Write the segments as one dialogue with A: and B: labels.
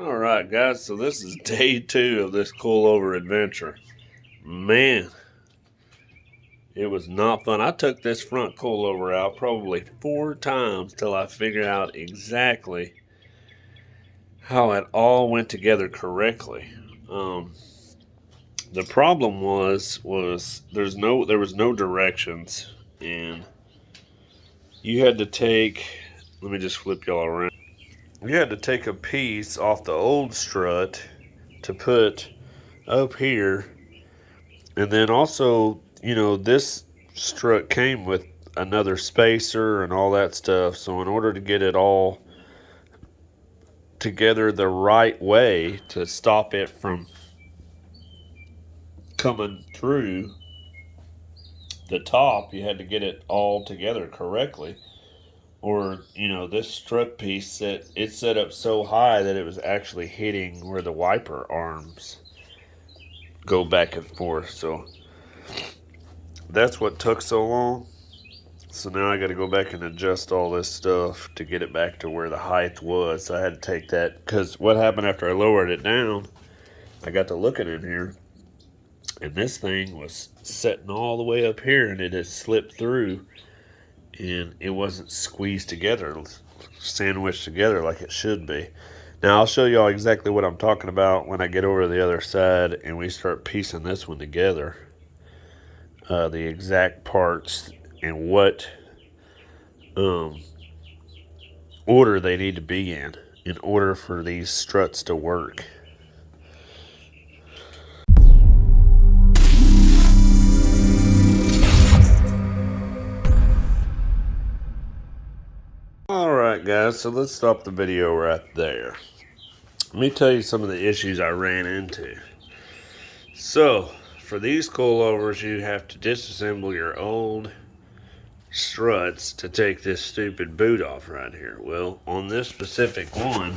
A: Alright guys, so this is day 2 of this coilover adventure. Man, it was not fun. I took this front coilover out probably 4 times till I figured out exactly how it all went together correctly. The problem was there was no directions, and you had to take, let me just flip y'all around. You had to take a piece off the old strut to put up here, and then also, you know, this strut came with another spacer and all that stuff. So in order to get it all together the right way to stop it from coming through the top, you had to get it all together correctly. Or, you know, this strut piece, it set up so high that it was actually hitting where the wiper arms go back and forth. So that's what took so long. So now I got to go back and adjust all this stuff to get it back to where the height was. So I had to take that, because what happened after I lowered it down, I got to looking in here, and this thing was sitting all the way up here, and it had slipped through, and it wasn't squeezed together, sandwiched together like it should be. Now I'll show y'all exactly what I'm talking about when I get over to the other side and we start piecing this one together. The exact parts and what order they need to be in order for these struts to work. Alright guys, so let's stop the video right there. Let me tell you some of the issues I ran into. So, for these coilovers, you have to disassemble your old struts to take this stupid boot off right here. Well, on this specific one,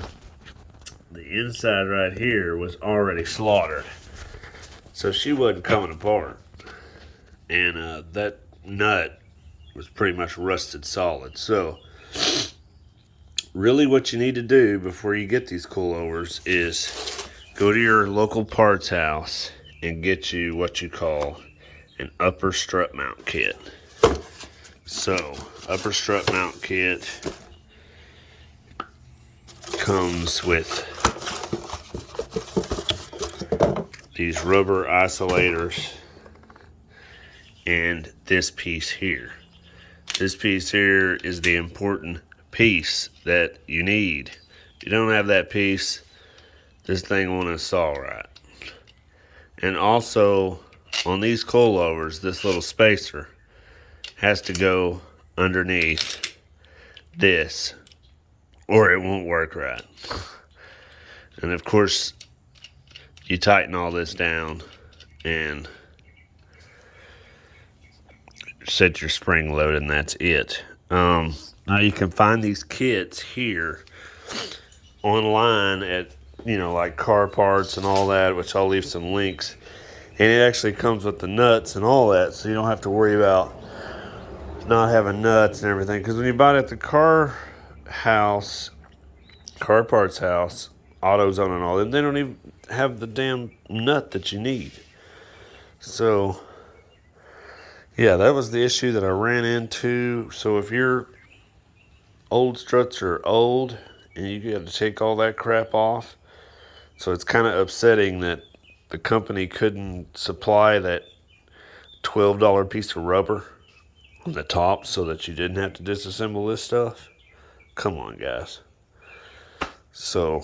A: the inside right here was already slaughtered. So she wasn't coming apart. And that nut was pretty much rusted solid. So, really what you need to do before you get these coilovers is go to your local parts house and get you what you call an upper strut mount kit. So, upper strut mount kit comes with these rubber isolators and this piece here. This piece here is the important piece that you need. If you don't have that piece, this thing won't install right. And also, on these coilovers, this little spacer has to go underneath this, or it won't work right. And of course, you tighten all this down and set your spring load, and that's it. Now you can find these kits here online at, you know, like car parts and all that, which I'll leave some links. And it actually comes with the nuts and all that, so you don't have to worry about not having nuts and everything. Because when you buy it at the car parts house, AutoZone and all that, they don't even have the damn nut that you need. So yeah, that was the issue that I ran into. So if your old struts are old and you got to take all that crap off, so it's kind of upsetting that the company couldn't supply that $12 piece of rubber on the top so that you didn't have to disassemble this stuff. Come on, guys. So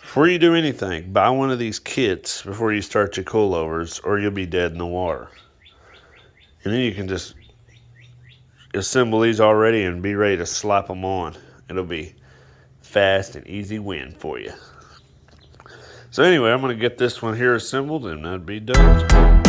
A: before you do anything, buy one of these kits before you start your coilovers, or you'll be dead in the water. And then you can just assemble these already and be ready to slap them on. It'll be fast and easy win for you. So anyway, I'm going to get this one here assembled, and that'd be done.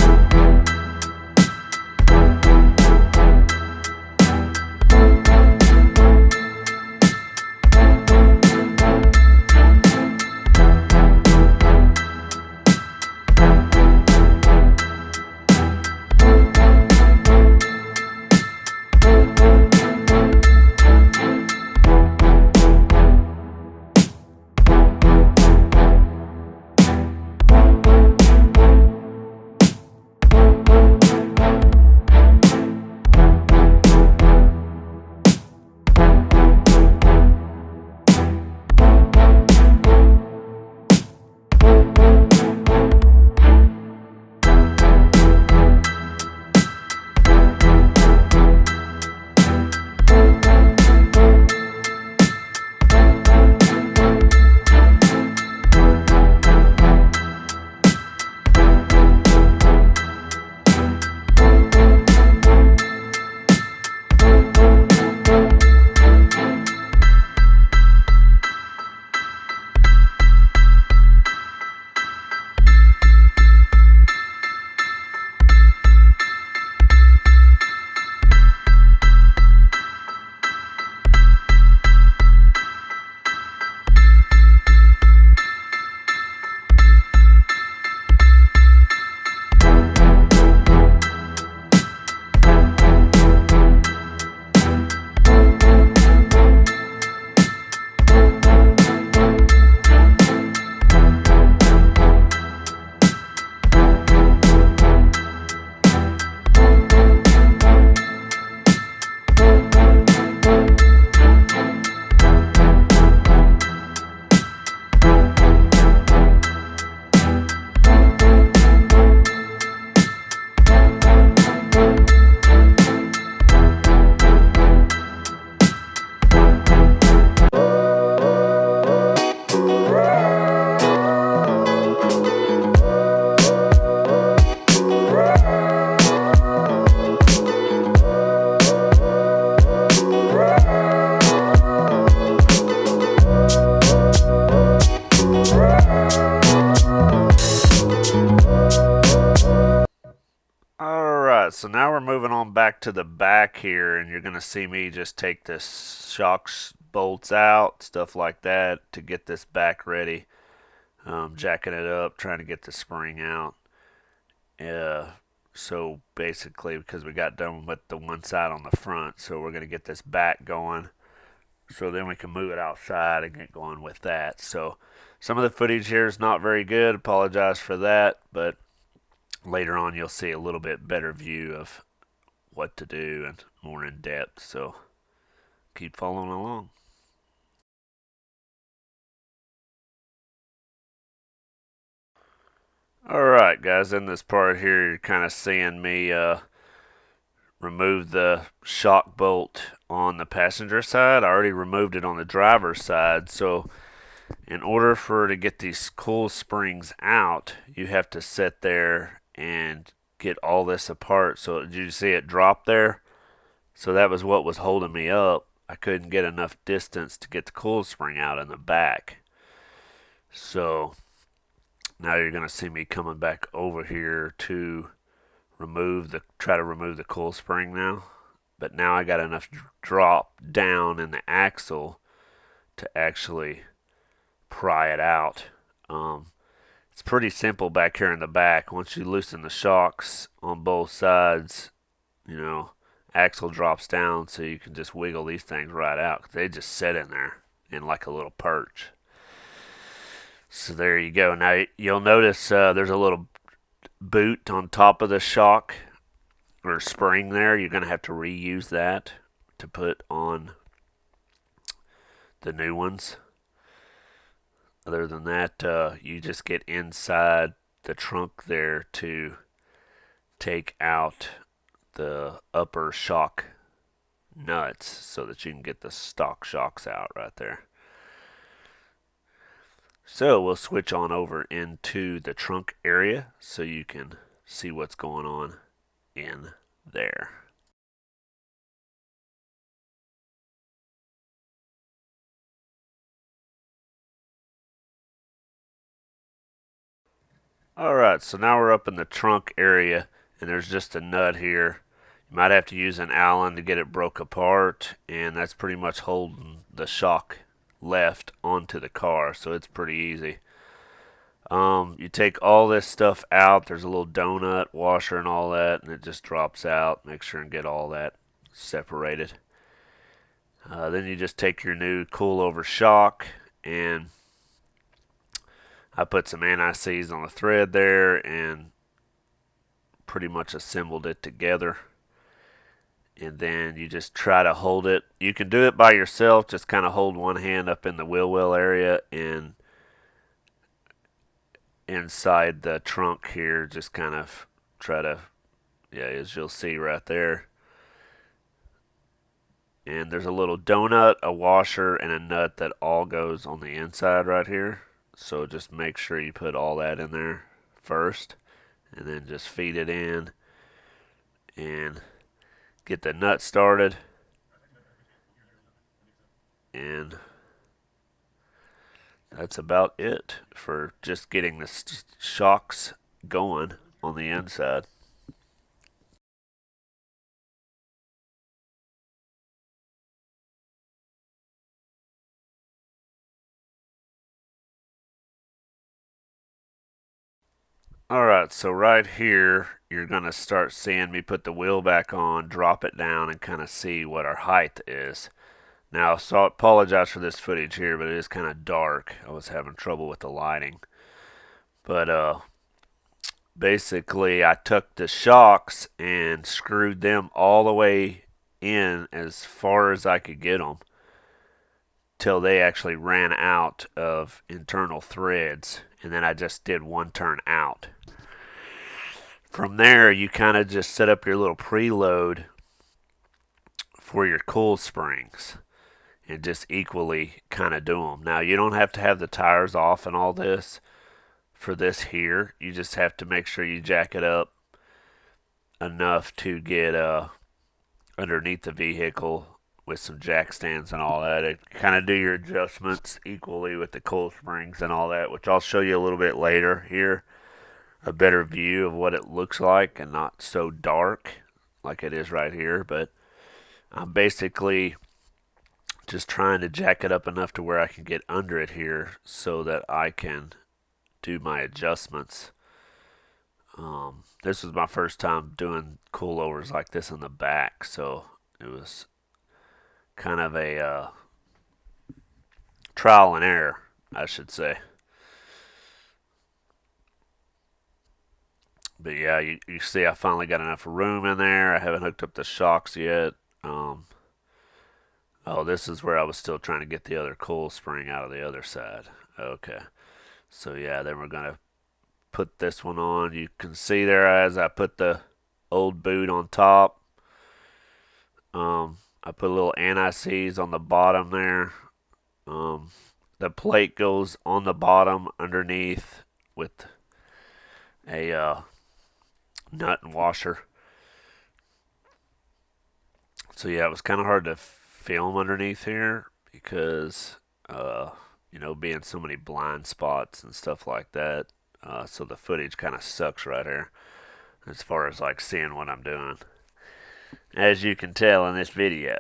A: moving on back to the back here, and you're going to see me just take the shocks bolts out, stuff like that, to get this back ready. Jacking it up, trying to get the spring out. So basically, because we got done with the one side on the front, so we're going to get this back going. So then we can move it outside and get going with that. So some of the footage here is not very good. Apologize for that, but later on you'll see a little bit better view of what to do and more in depth. So keep following along. Alright guys, in this part here you're kind of seeing me remove the shock bolt on the passenger side. I already removed it on the driver's side, so in order for to get these coil springs out, you have to sit there and get all this apart. So did you see it drop there? So that was what was holding me up. I couldn't get enough distance to get the coil spring out in the back. So now you're going to see me coming back over here to try to remove the coil spring now. But now I got enough drop down in the axle to actually pry it out. It's pretty simple back here in the back. Once you loosen the shocks on both sides, axle drops down, so you can just wiggle these things right out. They just sit in there in like a little perch. So there you go. Now you'll notice there's a little boot on top of the shock or spring there. You're going to have to reuse that to put on the new ones. Other than that, you just get inside the trunk there to take out the upper shock nuts so that you can get the stock shocks out right there. So we'll switch on over into the trunk area so you can see what's going on in there. Alright, so now we're up in the trunk area, and there's just a nut here. You might have to use an Allen to get it broke apart, and that's pretty much holding the shock left onto the car, so it's pretty easy. You take all this stuff out. There's a little donut washer and all that, and it just drops out. Make sure and get all that separated. Then you just take your new Coilover shock, and I put some AntiSeeze on the thread there and pretty much assembled it together. And then you just try to hold it. You can do it by yourself. Just kind of hold one hand up in the wheel well area and inside the trunk here. Just kind of try to, as you'll see right there. And there's a little donut, a washer, and a nut that all goes on the inside right here. So just make sure you put all that in there first, and then just feed it in and get the nut started. And that's about it for just getting the shocks going on the inside. Alright, so right here, you're going to start seeing me put the wheel back on, drop it down, and kind of see what our height is. Now, so I apologize for this footage here, but it is kind of dark. I was having trouble with the lighting. But basically, I took the shocks and screwed them all the way in as far as I could get them till they actually ran out of internal threads, and then I just did one turn out. From there, you kind of just set up your little preload for your coil springs and just equally kind of do them. Now, you don't have to have the tires off and all this for this here. You just have to make sure you jack it up enough to get underneath the vehicle with some jack stands and all that. And kind of do your adjustments equally with the coil springs and all that, which I'll show you a little bit later here. A better view of what it looks like and not so dark like it is right here, but I'm basically just trying to jack it up enough to where I can get under it here so that I can do my adjustments. This was my first time doing coilovers like this in the back, so it was kind of a trial and error, I should say. But yeah, you see I finally got enough room in there. I haven't hooked up the shocks yet. Oh, this is where I was still trying to get the other coil spring out of the other side. Okay. So yeah, then we're going to put this one on. You can see there as I put the old boot on top. I put a little AntiSeeze on the bottom there. The plate goes on the bottom underneath with a nut and washer. So yeah, it was kind of hard to film underneath here because being so many blind spots and stuff like that. So the footage kind of sucks right here as far as like seeing what I'm doing, as you can tell in this video.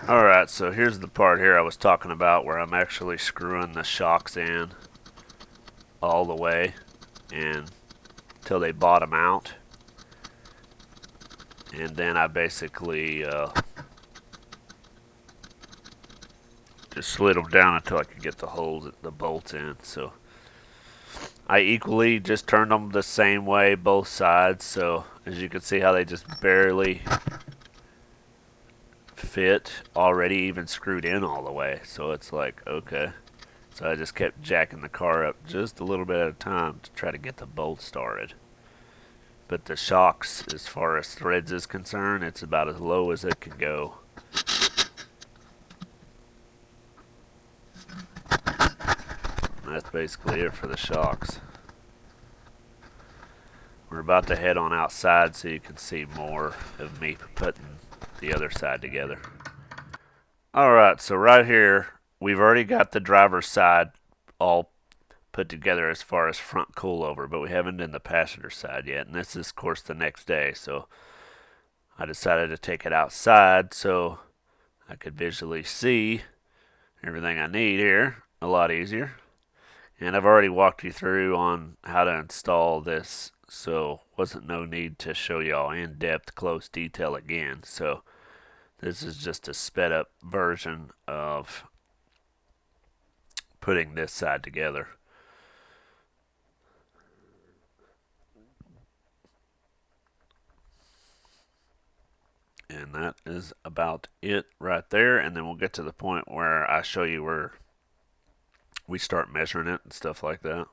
A: Alright, so here's the part here I was talking about where I'm actually screwing the shocks in all the way and until they bottom out. And then I basically just slid them down until I could get the holes, the bolts in. So I equally just turned them the same way both sides. So as you can see how they just barely fit, already even screwed in all the way. So it's like, okay. So I just kept jacking the car up just a little bit at a time to try to get the bolt started. But the shocks, as far as threads is concerned, it's about as low as it can go. And that's basically it for the shocks. We're about to head on outside so you can see more of me putting the other side together. Alright, so right here we've already got the driver's side all put together as far as front coilover, but we haven't done the passenger side yet, and this is of course the next day. So I decided to take it outside so I could visually see everything I need here a lot easier. And I've already walked you through on how to install this, so wasn't no need to show y'all in-depth close detail again. So this is just a sped up version of putting this side together. And that is about it right there. And then we'll get to the point where I show you where we start measuring it and stuff like that.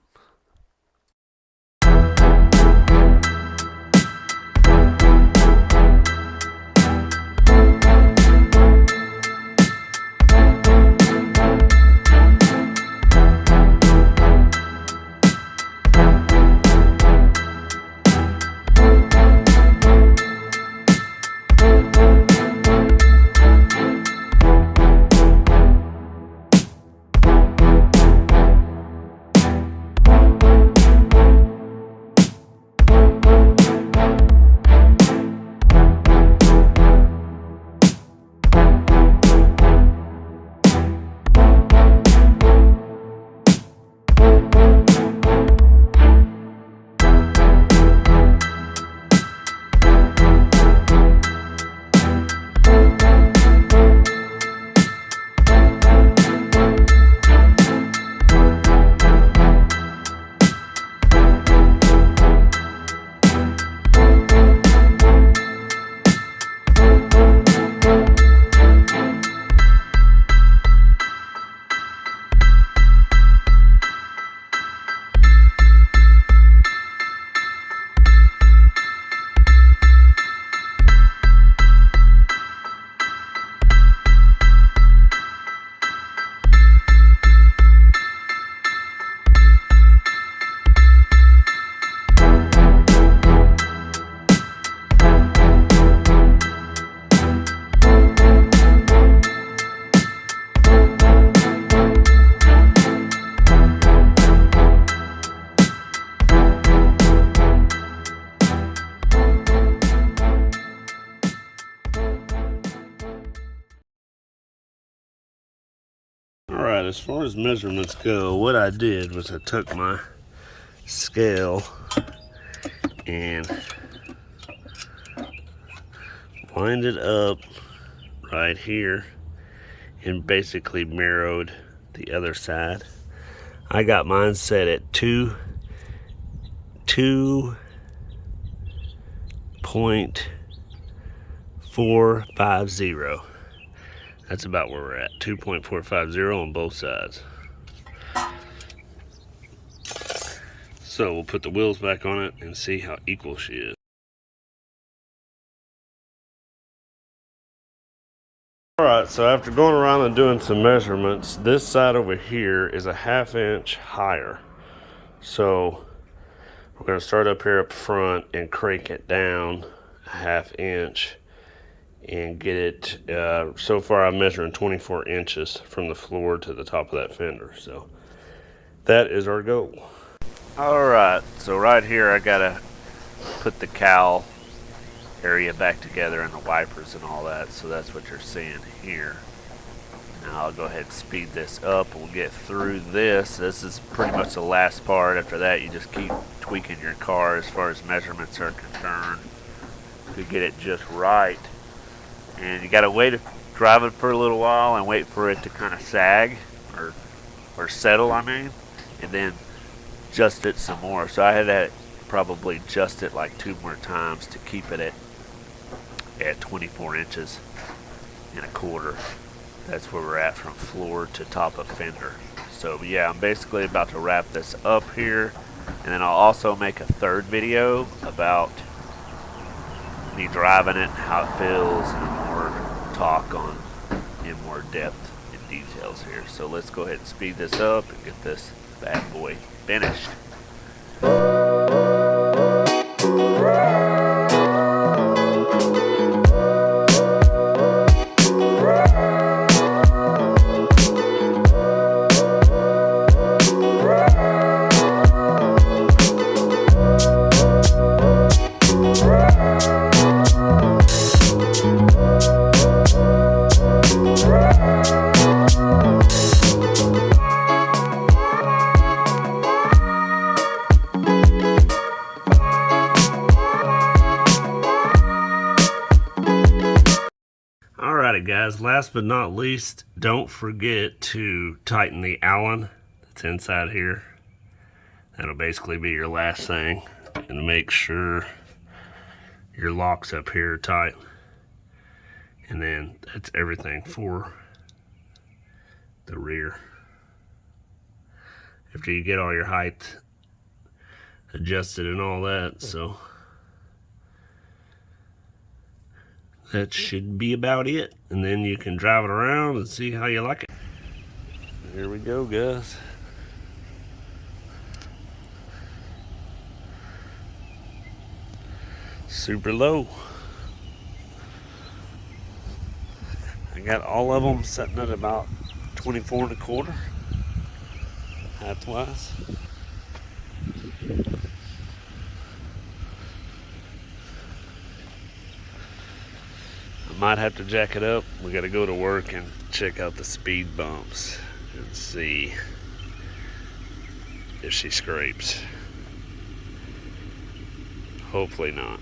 A: as far as measurements go, what I did was I took my scale and lined it up right here and basically mirrored the other side. I got mine set at 2.450. That's about where we're at, 2.450 on both sides. So we'll put the wheels back on it and see how equal she is. Alright, so after going around and doing some measurements, this side over here is a 1/2 inch higher. So we're going to start up here up front and crank it down a 1/2 inch and get it, so far I'm measuring 24 inches from the floor to the top of that fender. So that is our goal. Alright, so right here I gotta put the cowl area back together and the wipers and all that, so that's what you're seeing here. Now I'll go ahead and speed this up. We'll get through this. This is pretty much the last part. After that you just keep tweaking your car as far as measurements are concerned to get it just right. And you gotta wait, drive it for a little while and wait for it to kind of sag or settle, I mean, and then adjust it some more. So I had to probably adjust it like 2 more times to keep it at 24 inches and a quarter. That's where we're at from floor to top of fender. So yeah, I'm basically about to wrap this up here, and then I'll also make a 3rd video about me driving it, how it feels, and more talk on in more depth and details here. So let's go ahead and speed this up and get this bad boy finished. Alrighty guys, last but not least, don't forget to tighten the Allen that's inside here. That'll basically be your last thing, and make sure your locks up here are tight. And then that's everything for the rear. After you get all your height adjusted and all that, so that should be about it. And then you can drive it around and see how you like it. Here we go, guys. Super low. I got all of them sitting at about 24 1/4 height-wise. Might have to jack it up. We got to go to work and check out the speed bumps and see if she scrapes. Hopefully not.